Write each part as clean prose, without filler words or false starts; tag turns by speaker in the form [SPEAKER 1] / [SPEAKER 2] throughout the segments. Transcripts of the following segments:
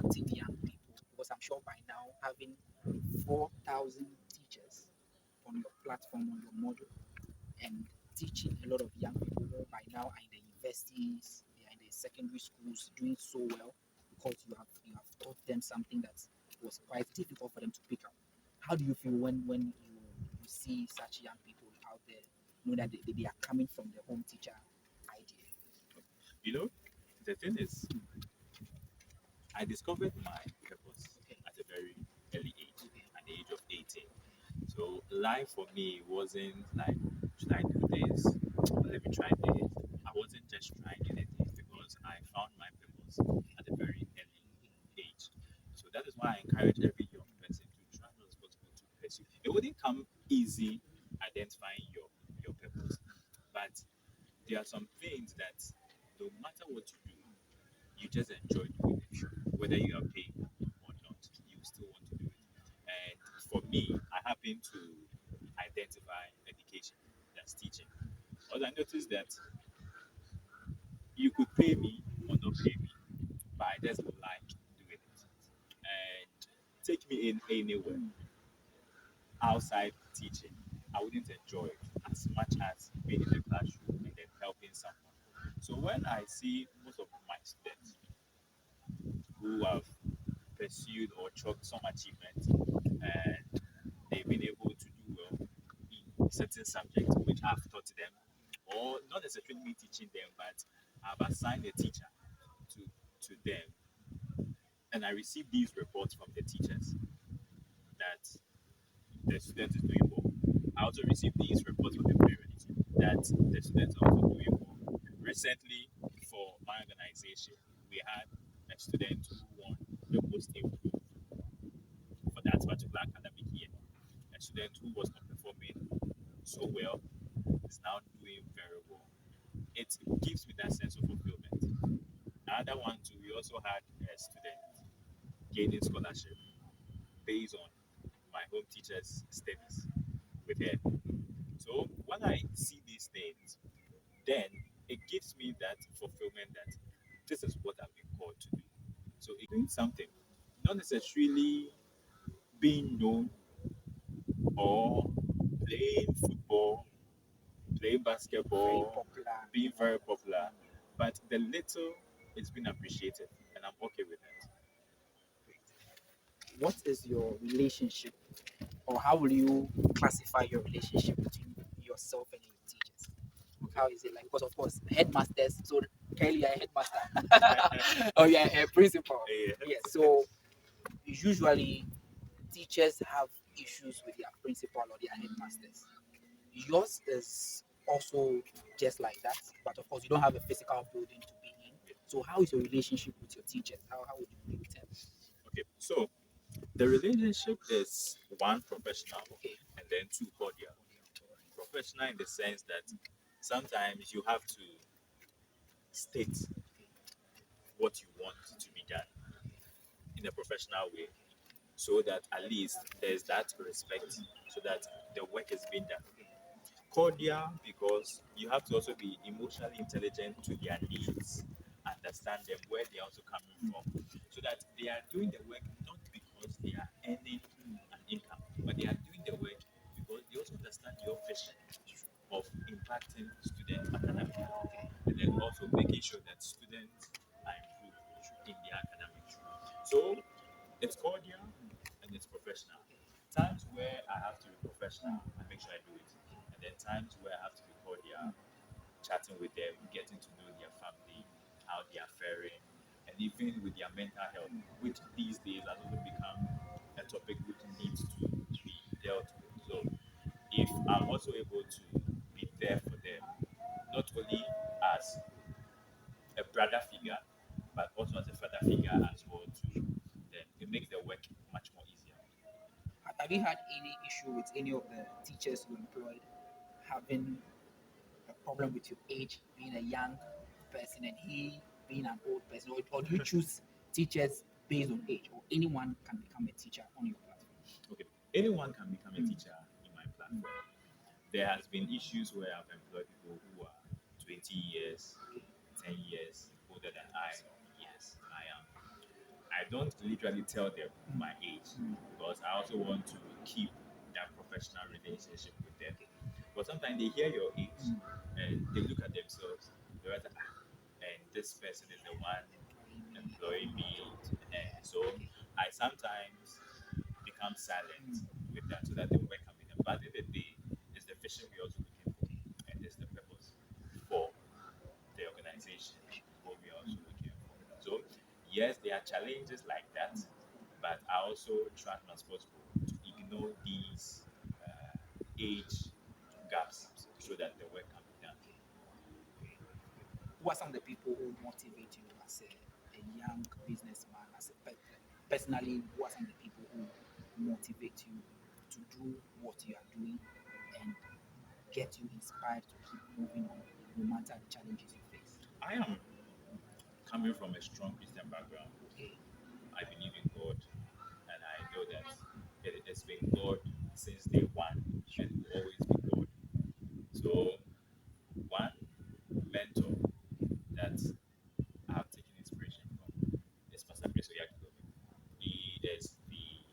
[SPEAKER 1] attracting young people? Because I'm sure by now having 4,000 teachers on your platform, on your module, and teaching a lot of young people who by now are in the universities, they are in the secondary schools, doing so well because you have taught them something that was quite difficult for them to pick up. How do you feel when you see such young people out there, know that they are coming from the home teacher idea?
[SPEAKER 2] You know, the thing is, I discovered my purpose
[SPEAKER 1] Okay,
[SPEAKER 2] at a very early age,
[SPEAKER 1] okay,
[SPEAKER 2] at the age of 18. So life for me wasn't like, should I do this? Let me try this. I wasn't just trying anything because I found my purpose at a very early age. So that is why I encourage every young person to try as possible to pursue. It wouldn't come easy identifying your purpose, but there are some things that no matter what you do, you just enjoy doing it. Whether you are paid or not, you still want to do it. And for me, I happen to identify education, that's teaching. Because I noticed that you could pay me or not pay me, but I just like doing it. And take me in anywhere outside teaching, I wouldn't enjoy it as much as being in the classroom and then helping someone. So when I see most of my students who have pursued or chalked some achievement and they've been able to do well in certain subjects which I've taught them, or not necessarily me teaching them, but I've assigned a teacher to them, and I receive these reports from the teachers that the student is doing well. I also receive these reports from the parents that the students are also doing well. Recently, for my organization, we had a student who won the most improved for that particular academic year. A student who was not performing so well is now doing very well. It gives me that sense of fulfillment. Another one too, we also had a student gaining scholarship based on my home teacher's studies with her. So when I see these things, then it gives me that fulfillment that this is what I've been called to do. So it's doing something, not necessarily being known or playing football, playing
[SPEAKER 1] very
[SPEAKER 2] basketball,
[SPEAKER 1] popular.
[SPEAKER 2] being very popular, but the little is being appreciated, and I'm okay with that.
[SPEAKER 1] What is your relationship, or how will you classify your relationship between yourself and your teachers?
[SPEAKER 2] Okay.
[SPEAKER 1] How is it like? Because of course, headmasters. So Kelly, you're a headmaster. Oh, yeah, a principal. Yes.
[SPEAKER 2] Yeah.
[SPEAKER 1] So usually, teachers have issues with their principal or their headmasters. Yours is also just like that, but of course, you don't have a physical building to be in. So how is your relationship with your teachers? How would you be with them?
[SPEAKER 2] Okay. So the relationship is one professional
[SPEAKER 1] Okay.
[SPEAKER 2] and then two cordial. Professional in the sense that sometimes you have to state what you want to be done in a professional way so that at least there's that respect so that the work is being done. Cordial because you have to also be emotionally intelligent to their needs, understand them, where they're also coming from, so that they are doing the work not because they are earning an income, but they are doing the work because they also understand your vision of impacting students academically, and then also making sure that students are improved in their academics. So it's cordial and it's professional. Times where I have to be professional, I make sure I do it. And then times where I have to be cordial, chatting with them, getting to know their family, how they are faring, and even with their mental health, which these days has also become a topic which needs to be dealt with. So if I'm also able to be there for them, not only as a brother figure, but also as a father figure as well too, then it makes the work much more easier.
[SPEAKER 1] Have you had any issue with any of the teachers you employed having a problem with your age, being a young person and he being an old person, or do you choose teachers based on age, or anyone can become a teacher on your platform?
[SPEAKER 2] Okay, anyone can become a teacher in my
[SPEAKER 1] Mm.
[SPEAKER 2] platform. There has been issues where I've employed people who are 20 years, 10 years older than I. Yes, I am. I don't literally tell them my age because I also want to keep that professional relationship with them. But sometimes they hear your age and they look at themselves. They're like, ah, and this person is the one employing me. And so I sometimes become silent with that so that the work can be done. But at the end of the day, it's the vision we're also looking for, and it's the purpose for the organization, what we are also looking for. So, yes, there are challenges like that, but I also try as much as possible to ignore these age gaps so that the work can be done.
[SPEAKER 1] Who are some of the people who motivate you as a young businessman, personally, who are some of the people who motivate you to do what you are doing and get you inspired to keep moving on no matter the challenges you face?
[SPEAKER 2] I am coming from a strong Christian background.
[SPEAKER 1] Okay.
[SPEAKER 2] I believe in God, and I know that it's been God since day one and will always be God. So, one mentor that I have taken inspiration from is Pastor Chris Oyakhilome. He is the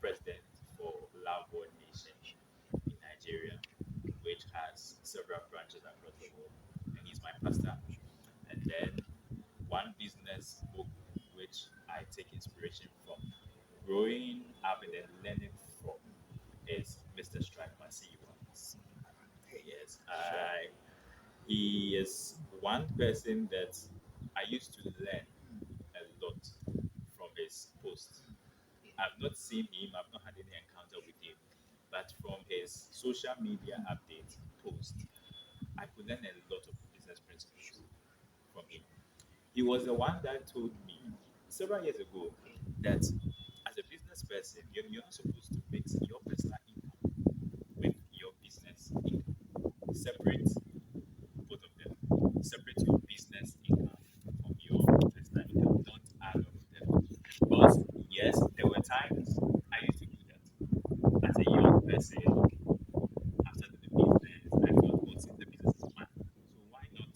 [SPEAKER 2] president for Love World Nation in Nigeria, which has several branches across the world, and he's my pastor. And then one business mogul, which I take inspiration from growing up and then learning from, is Mr. Strike Masiyiwa.
[SPEAKER 1] Okay.
[SPEAKER 2] Yes,
[SPEAKER 1] Sure.
[SPEAKER 2] he is one person that I used to learn a lot from his posts. I've not seen him, I've not had any encounter with him, but from his social media update post, I could learn a lot of business principles from him. He was the one that told me several years ago that as a business person, you're not supposed to mix your personal income with your business income. Separate both of them. Separate your business income from your personal income. Don't add all of them. Because yes, there were times I used to do that. As a young person, after the business, I felt, oh, since the business is mine, so why not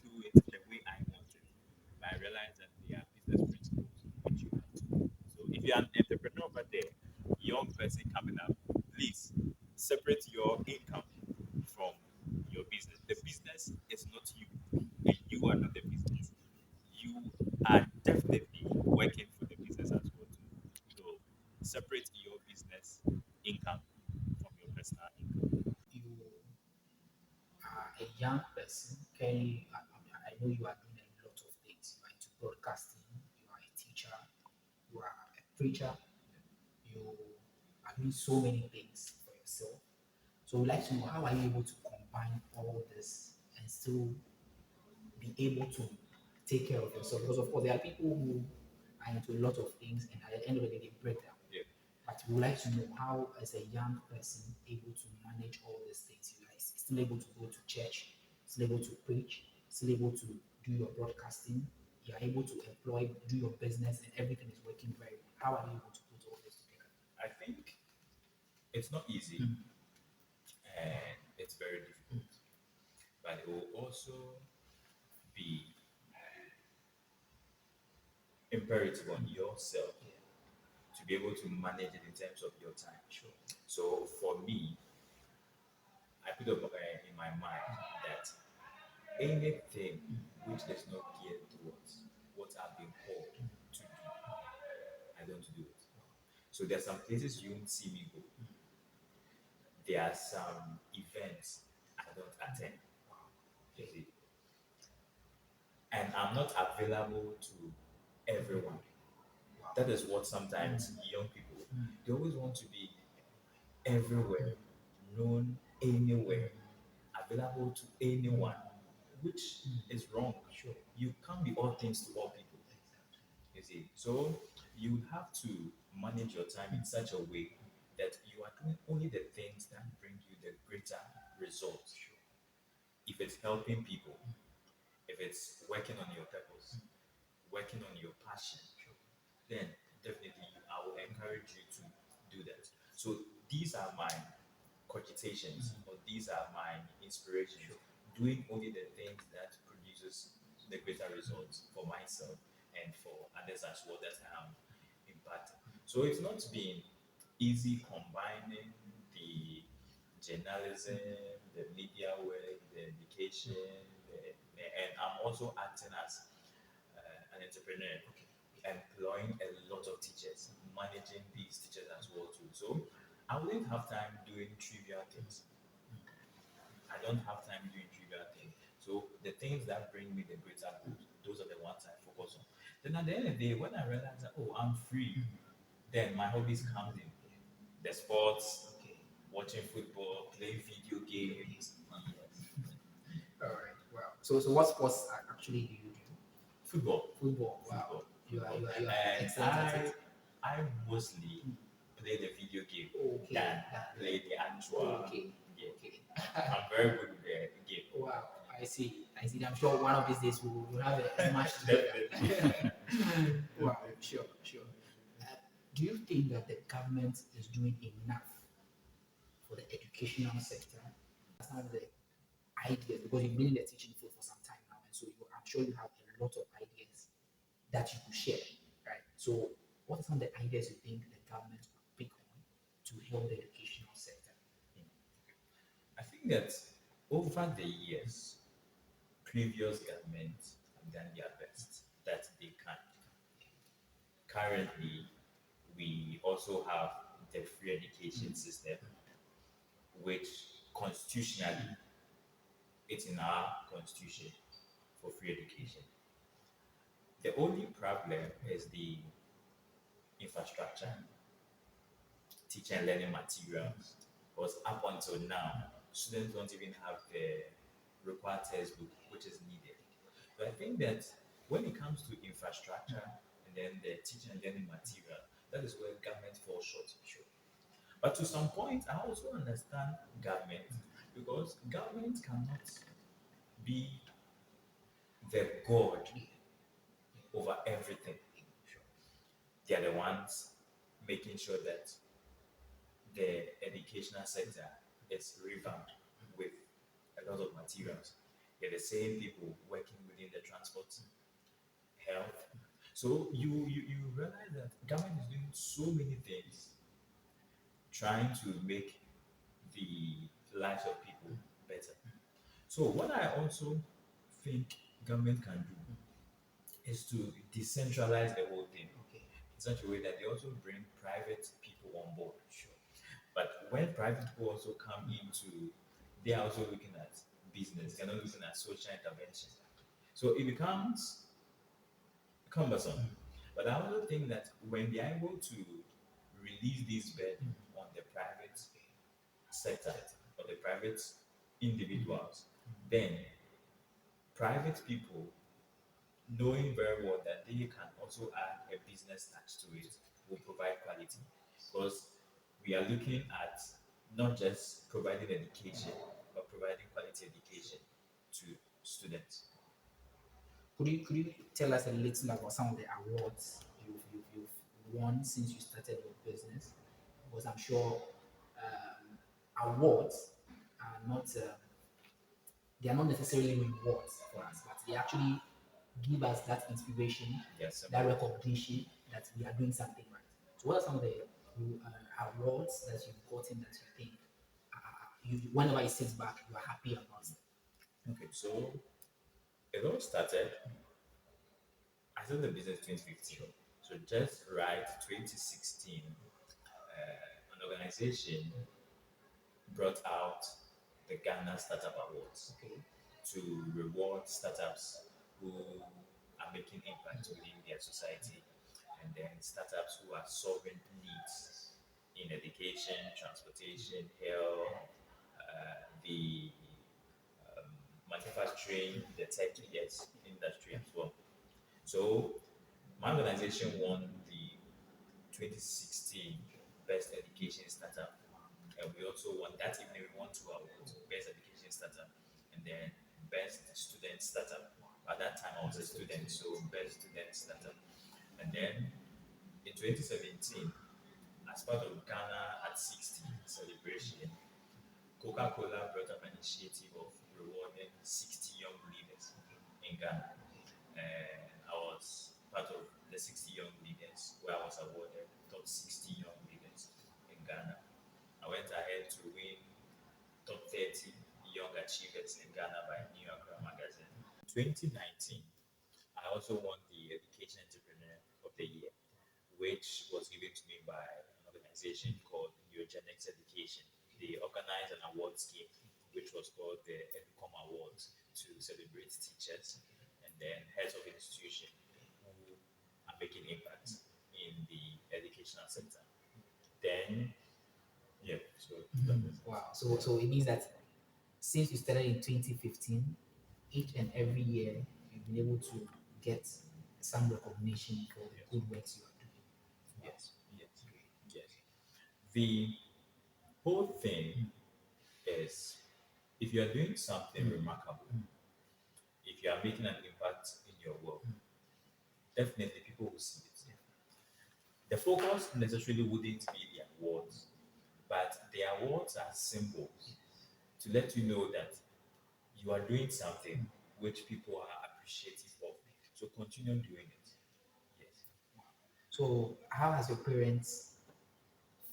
[SPEAKER 2] do it the way I want it? But I realized that there are business principles which you have to. So if you're an entrepreneur over there, young person coming up, please separate your income from your business. The business is not you, and you are not the business. You are definitely working for the business as well too. So separate your business income from your personal income.
[SPEAKER 1] You are a young person. Currently, I know you are doing a lot of things. You are into broadcasting, you are a teacher, you are a preacher, you are doing so many things for yourself. So we'd like to know, how are you able to combine all this and still be able to take care of yourself? Because of course there are people who are into a lot of things and at the end of the day they break down.
[SPEAKER 2] Yeah.
[SPEAKER 1] But we would like to know how, as a young person, able to manage all these things. You guys still able to go to church, still able to preach, still able to do your broadcasting. You are able to employ, do your business, and everything is working very well. How are you able to put all this together?
[SPEAKER 2] I think it's not easy and it's very difficult, but it will also be imperative on yourself
[SPEAKER 1] Yeah,
[SPEAKER 2] to be able to manage it in terms of your time.
[SPEAKER 1] sure.
[SPEAKER 2] So for me, I put up in my mind that anything which is not geared towards what I've been called to do, I don't do it. So there's some places you won't see me go. There are some events I don't attend. You see, and I'm not available to everyone. That is what sometimes young people, they always want to be everywhere, known anywhere, available to anyone, which is wrong.
[SPEAKER 1] Sure.
[SPEAKER 2] You can't be all things to all people. You see, so you have to manage your time in such a way that you are doing only the things that bring you the greater results. If it's helping people, if it's working on your purpose, working on your passion, then definitely I will encourage you to do that. So these are my cogitations, or these are my inspirations. Doing only the things that produces the greater results for myself, and for others as well that I am impacting. So it's not been easy combining the journalism, the media work, the education, and I'm also acting as an entrepreneur, employing a lot of teachers, managing these teachers as well too. So I wouldn't have time doing trivial things. I don't have time doing trivial things. So the things that bring me the greater good, those are the ones I focus on. Then at the end of the day, when I realize that oh I'm free, then my hobbies comes in. The sports, watching football, playing video games. Yes.
[SPEAKER 1] All right. Wow. So what sports actually do you do?
[SPEAKER 2] Football.
[SPEAKER 1] Football. Wow.
[SPEAKER 2] Football.
[SPEAKER 1] You are
[SPEAKER 2] And
[SPEAKER 1] excellent at it.
[SPEAKER 2] I mostly play the video game
[SPEAKER 1] Okay.
[SPEAKER 2] than play the actual
[SPEAKER 1] Okay.
[SPEAKER 2] game.
[SPEAKER 1] Okay.
[SPEAKER 2] I'm very good with the game.
[SPEAKER 1] Wow. I see. I see. I'm sure one of these days we'll have a match together.
[SPEAKER 2] Definitely.
[SPEAKER 1] Wow. Sure. Sure. Uh, do you think that the government is doing enough for the educational sector? Some of the ideas, because you've been in the teaching field for some time now, and so I'm sure you have a lot of ideas that you could share, right? So, what are some of the ideas you think the government could pick on to help the educational sector?
[SPEAKER 2] I think that over the years, previous governments have done their best that they can. Currently, we also have the free education system, which constitutionally it's in our constitution for free education. The only problem is the infrastructure, teacher and learning materials. Because up until now, students don't even have the required textbook which is needed. So I think that when it comes to infrastructure and then the teacher and learning material, that is where government falls short. Sure. But to some point, I also understand government because government cannot be the God over everything. They are the ones making sure that the educational sector is revamped with a lot of materials. They're the same people working within the transport, health. So you realize that government is doing so many things trying to make the lives of people better. So what I also think government can do is to decentralize the whole thing
[SPEAKER 1] Okay.
[SPEAKER 2] in such a way that they also bring private people on board. Sure. But when private people also come into, they are also looking at business, they're not looking at social intervention. So it becomes cumbersome. But I also think that when they are able to release this burden on the private sector or the private individuals, then private people knowing very well that they can also add a business touch to it will provide quality because we are looking at not just providing education but providing quality education to students.
[SPEAKER 1] Could you tell us a little about some of the awards you've won since you started your business? Because I'm sure awards are not they are not necessarily rewards for us, but they actually give us that inspiration,
[SPEAKER 2] Yes,
[SPEAKER 1] that recognition that we are doing something right. So, what are some of the awards that you've gotten that you think whenever you sit back, you are happy about it?
[SPEAKER 2] okay, so it all started, I started the business 2015. So just right 2016, an organization brought out the Ghana Startup Awards
[SPEAKER 1] Okay.
[SPEAKER 2] to reward startups who are making impact within their society and then startups who are solving needs in education, transportation, health, the manufacturing, the tech yes, industry as well. So my organization won the 2016 Best Education Startup. And we also won that evening. We won two awards: Best Education Startup and then Best Student Startup. At that time, I was a student, so Best Student Startup. And then in 2017, as part of Ghana at 60 celebration, Coca-Cola brought up an initiative of rewarding 60 young leaders in Ghana. And I was part of the 60 young leaders where I was awarded top 60 young leaders in Ghana. I went ahead to win top 30 young achievers in Ghana by New York Magazine. 2019, I also won the Education Entrepreneur of the Year, which was given to me by an organization called Eugenics Education. They organized an award scheme, which was called the Educom Awards, to celebrate teachers and then heads of institution who are making impacts in the educational sector. Then, yeah, so that is it.
[SPEAKER 1] Wow. So it means that since you started in 2015, each and every year you've been able to get some recognition for the good works you are doing. Wow.
[SPEAKER 2] Yes, yes, yes. The whole thing is if you are doing something remarkable, if you are making an impact in your work, definitely people will see it. The focus necessarily wouldn't be the awards, but the awards are symbols to let you know that you are doing something which people are appreciative of. So continue doing it. Yes.
[SPEAKER 1] So how has your parents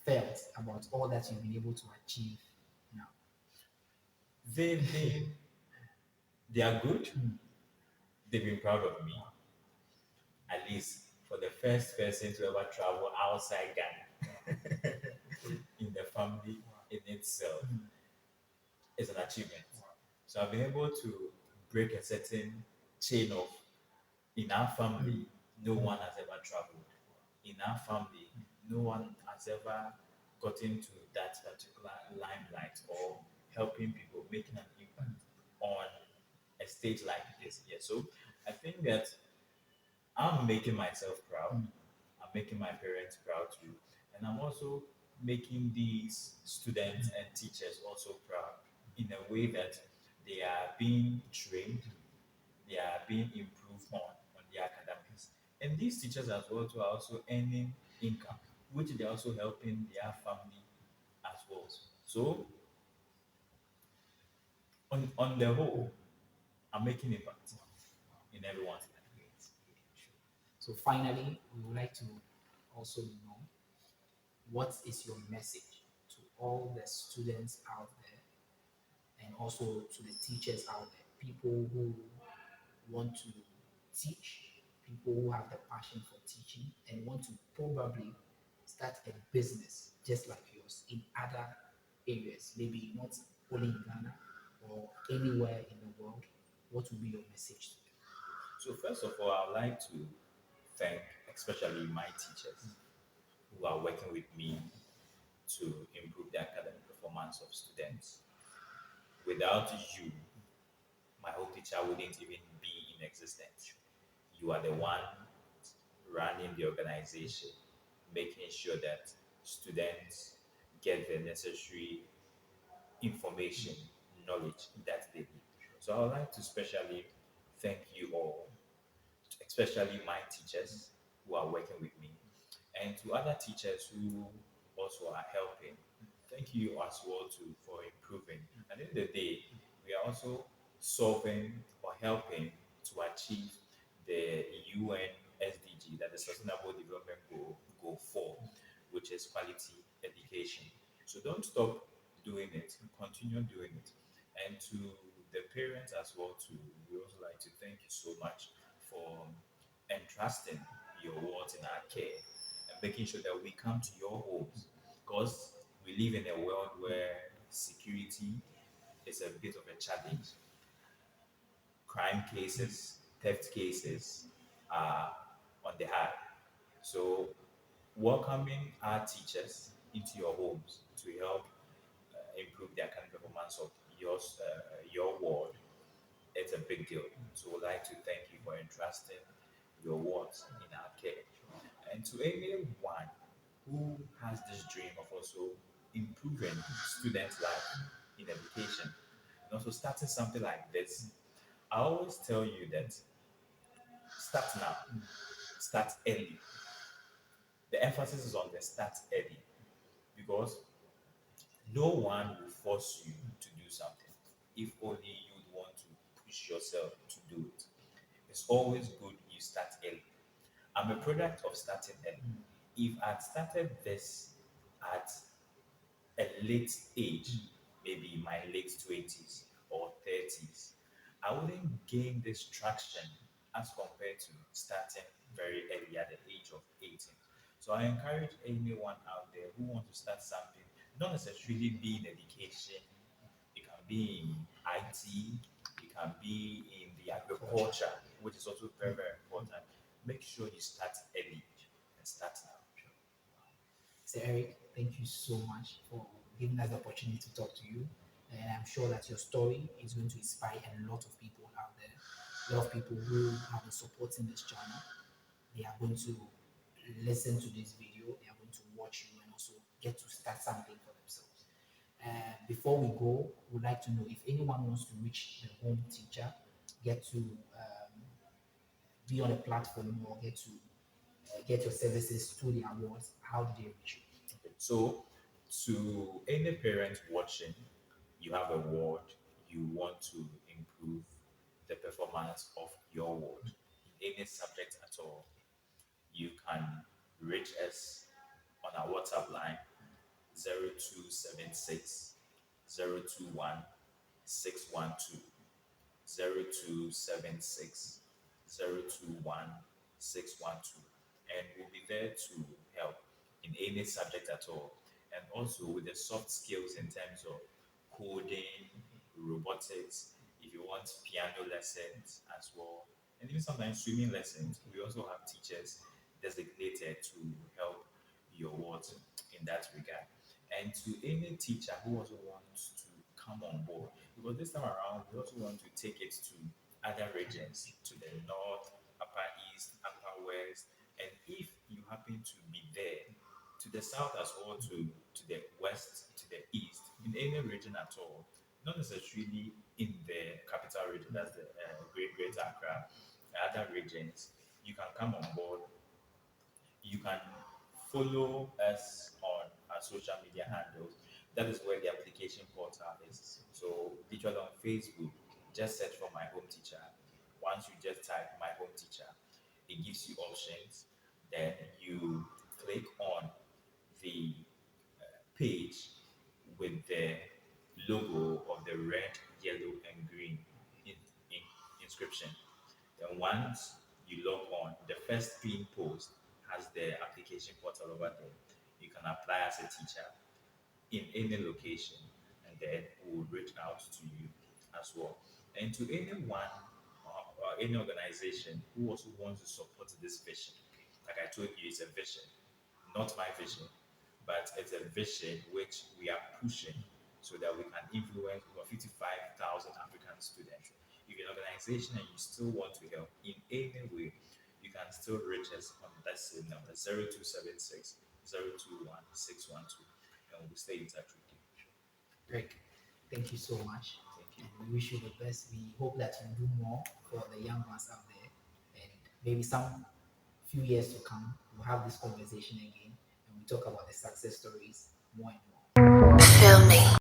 [SPEAKER 1] felt about all that you've been able to achieve now?
[SPEAKER 2] They've been, they are good. They've been proud of me, at least for the first person to ever travel outside Ghana in the family in itself is an achievement. So I've been able to break a certain chain of in our family, no one has ever traveled. In our family, no one has ever gotten to that particular limelight or helping people, making an impact on a stage like this. Yeah. So I think that I'm making myself proud. I'm making my parents proud too. And I'm also making these students and teachers also proud in a way that they are being trained, they are being improved on their academics. And these teachers as well too are also earning income, which they're also helping their family as well. So on the whole, I'm making impact in everyone's life.
[SPEAKER 1] So finally, we would like to also know what is your message to all the students out there and also to the teachers out there, people who want to teach, people who have the passion for teaching and want to probably start a business just like yours in other areas, maybe not only in Ghana or anywhere in the world. What would be your message to them?
[SPEAKER 2] So first of all, I'd like to thank especially my teachers who are working with me to improve the academic performance of students. Without you, my whole teacher wouldn't even be in existence. You are the one running the organization, making sure that students get the necessary information, knowledge that they need. So I would like to especially thank you all, especially my teachers who are working with me, and to other teachers who also are helping. Thank you as well too for improving. At the end of the day, we are also solving or helping to achieve the UN SDG, that the Sustainable Development Goal 4, which is quality education. So don't stop doing it, continue doing it. And to the parents as well too, we also like to thank you so much for entrusting your words in our care and making sure that we come to your homes because we live in a world where security is a bit of a challenge. Crime cases, theft cases are on the high. So, welcoming our teachers into your homes to help improve the academic performance of your ward, it's a big deal. So, we'd like to thank you for entrusting your words in our care. And to anyone who has this dream of also improving students' life in education and also starting something like this, I always tell you that start now, start early. The emphasis is on the start early because no one will force you to do something if only you want to push yourself to do it. It's always good you start early. I'm a product of starting early.
[SPEAKER 1] Mm.
[SPEAKER 2] If I'd started this at a late age, maybe my late 20s or 30s, I wouldn't gain this traction as compared to starting very early at the age of 18. So I encourage anyone out there who want to start something, not necessarily be in education, it can be in IT, it can be in the agriculture, which is also very, very important. Make sure you start early and start now.
[SPEAKER 1] So Eric, thank you so much for giving us the opportunity to talk to you. And I'm sure that your story is going to inspire a lot of people out there. A lot of people who have been supporting this channel, they are going to listen to this video, they are going to watch you and also get to start something for themselves. Before we go, we'd like to know if anyone wants to reach the home teacher, get to be on a platform or get your services through the awards, how do they reach you?
[SPEAKER 2] Okay. So, to any parent watching, you have a ward, you want to improve the performance of your ward in any subject at all, you can reach us on our WhatsApp line 0276 021 612. 0276 021 612, and we'll be there to help in any subject at all. And also with the soft skills in terms of coding, robotics, if you want piano lessons as well, and even sometimes swimming lessons, we also have teachers designated to help your wards in that regard. And to any teacher who also wants to come on board, because this time around we also want to take it to other regions, to the north, upper east, upper west, and if you happen to be there, to the south as well, to the west, to the east, in any region at all, not necessarily in the capital region, that's the Greater Accra, other regions, you can come on board. You can follow us on our social media handles. That is where the application portal is. So, literally on Facebook, just search for My Home Teacher. Once you just type My Home Teacher, it gives you options. Then you click on the page with the logo of the red, yellow, and green in inscription. Then once you log on, the first pin post has the application portal over there. You can apply as a teacher in any location, and then we will reach out to you as well. And to anyone or any organization who also wants to support this vision, like I told you, it's a vision, not my vision, but it's a vision which we are pushing so that we can influence over 55,000 African students. If you're an organization and you still want to help in any way, you can still reach us on that same number 0276 021 612, and we'll stay in touch with you.
[SPEAKER 1] Greg, thank you so much.
[SPEAKER 2] Thank you.
[SPEAKER 1] And we wish you the best. We hope that you do more for the young ones out there. And maybe some few years to come, we'll have this conversation again and we talk about the success stories more and more.